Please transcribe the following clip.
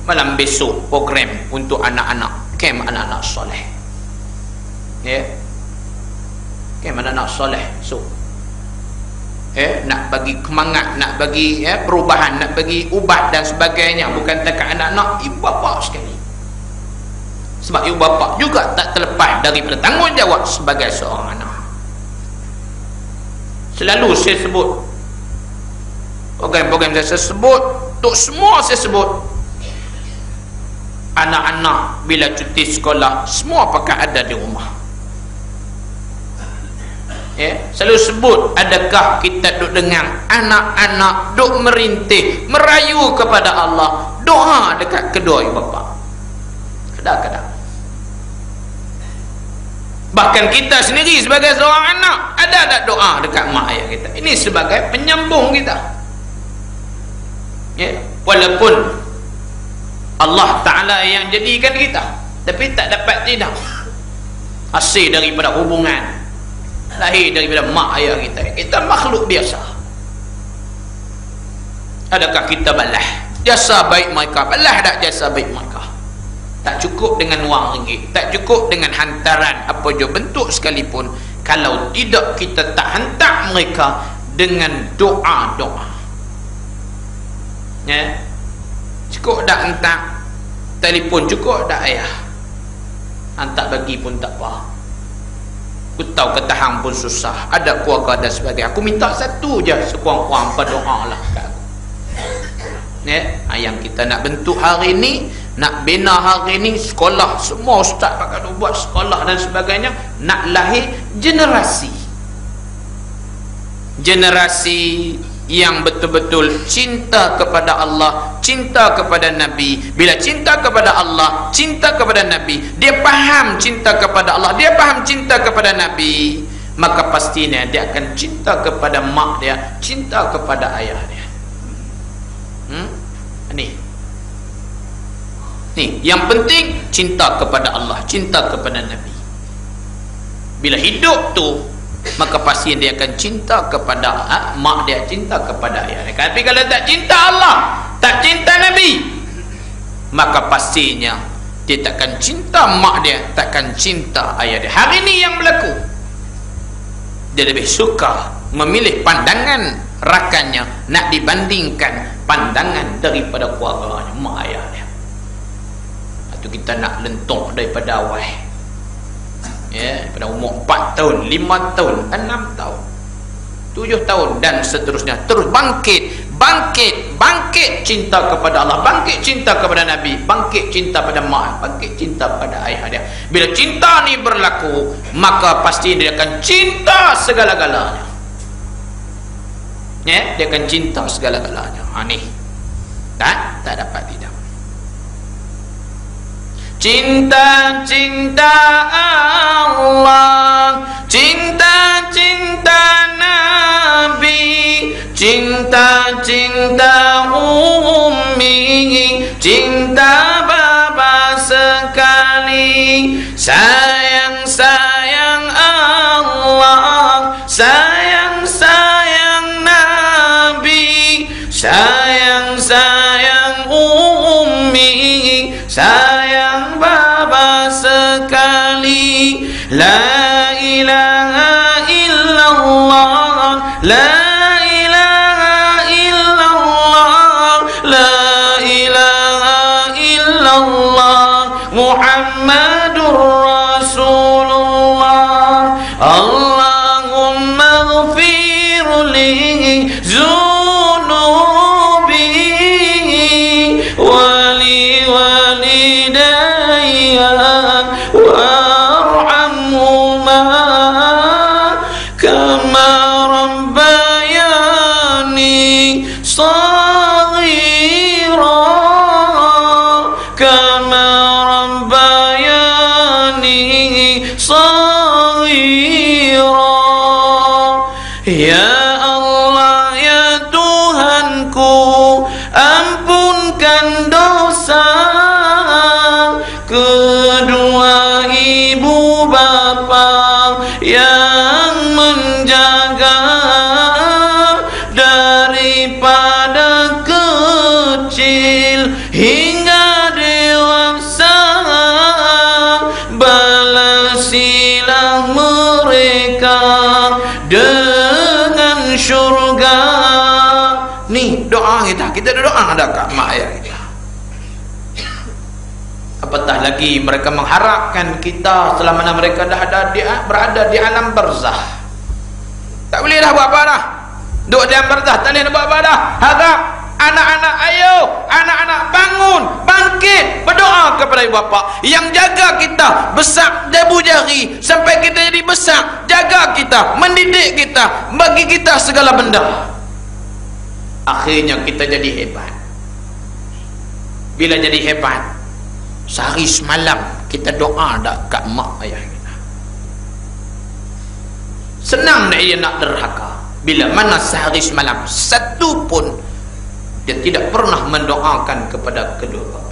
Malam besok program untuk anak-anak, kem anak-anak soleh. Kem anak-anak soleh. So nak bagi semangat, nak bagi perubahan, nak bagi ubat dan sebagainya, bukan takat anak-anak, ibu bapa sekali. Sebab ibu bapa juga tak terlepas daripada tanggungjawab sebagai seorang anak. Selalu saya sebut program-program saya sebut, untuk semua saya sebut, anak-anak bila cuti sekolah semua pakai ada di rumah. Selalu sebut, adakah kita duk dengar anak-anak duk merintih, merayu kepada Allah, doa dekat kedua ibu bapa? Kadang-kadang bahkan kita sendiri sebagai seorang anak ada tak doa dekat mak ayah kita? Ini sebagai penyambung kita. Walaupun Allah Ta'ala yang jadikan kita, tapi tak dapat tidak hasil daripada hubungan, lahir daripada mak ayah kita. Kita makhluk biasa. Adakah kita balas jasa baik mereka? Balas tak jasa baik mereka? Tak cukup dengan wang ringgit, tak cukup dengan hantaran apa je bentuk sekalipun, kalau tidak kita tak hantar mereka dengan doa-doa. Cukup tak hantar telefon, cukup tak ayah hantar bagi pun tak apa. Aku tahu ketahan pun susah, ada keluarga dan sebagainya, aku minta satu je sekurang-kurang berdoa lah kat aku. Yang kita nak bentuk hari ni, nak bina hari ni, sekolah semua ustaz pakai buat sekolah dan sebagainya, nak lahir generasi yang betul-betul cinta kepada Allah, cinta kepada Nabi. Bila cinta kepada Allah, cinta kepada Nabi, dia faham cinta kepada Allah, dia faham cinta kepada Nabi, maka pastinya dia akan cinta kepada mak dia, cinta kepada ayah dia. Ni yang penting, cinta kepada Allah, cinta kepada Nabi. Bila hidup tu, maka pasti dia akan cinta kepada mak dia, cinta kepada ayah dia. Tapi kalau tak cinta Allah, tak cinta Nabi, maka pastinya dia takkan cinta mak dia, takkan cinta ayah dia. Hari ini yang berlaku, dia lebih suka memilih pandangan rakannya nak dibandingkan pandangan daripada keluarganya, mak ayah dia. Itu kita nak lentok daripada awal, pada umur 4 tahun, 5 tahun, 6 tahun, 7 tahun dan seterusnya, terus bangkit cinta kepada Allah, bangkit cinta kepada Nabi, bangkit cinta pada mak, bangkit cinta pada ayah dia. Bila cinta ni berlaku, maka pasti dia akan cinta segala-galanya. Dia akan cinta segala-galanya. Ni tak dapat tidak. Cinta Allah, cinta Nabi, cinta Ummi, cinta bapa sekali, sayang Allah, sayang Nabi, sayang Ummi, sayang bapa sekali. La ilaha illallah, la ilaha illallah, la ilaha illallah, Muhammadur Rasulullah. Allahumma ghfir li zunubi wali walidayya warhamhuma kama rabbayani saghira, kama rabbayani saghira. Ya Allah, ya Tuhanku, ampunkan dosa kedua ibu bapa yang menjaga daripada kecil berdoa dah kat mak ayah kita. Apatah lagi mereka mengharapkan kita selama mana mereka dah berada di alam barzah. Tak boleh dah buat apa dah. Duduk di alam barzah tak boleh nak buat apa dah. Harap anak-anak, ayo anak-anak bangun, bangkit, berdoa kepada ibu bapa yang jaga kita besar jabu jari sampai kita jadi besar, jaga kita, mendidik kita, bagi kita segala benda. Akhirnya kita jadi hebat. Bila jadi hebat, sehari semalam kita doa dak kat mak ayah kita. Senang nak dia nak derhaka. Bila mana sehari semalam satu pun dia tidak pernah mendoakan kepada kedua bapa.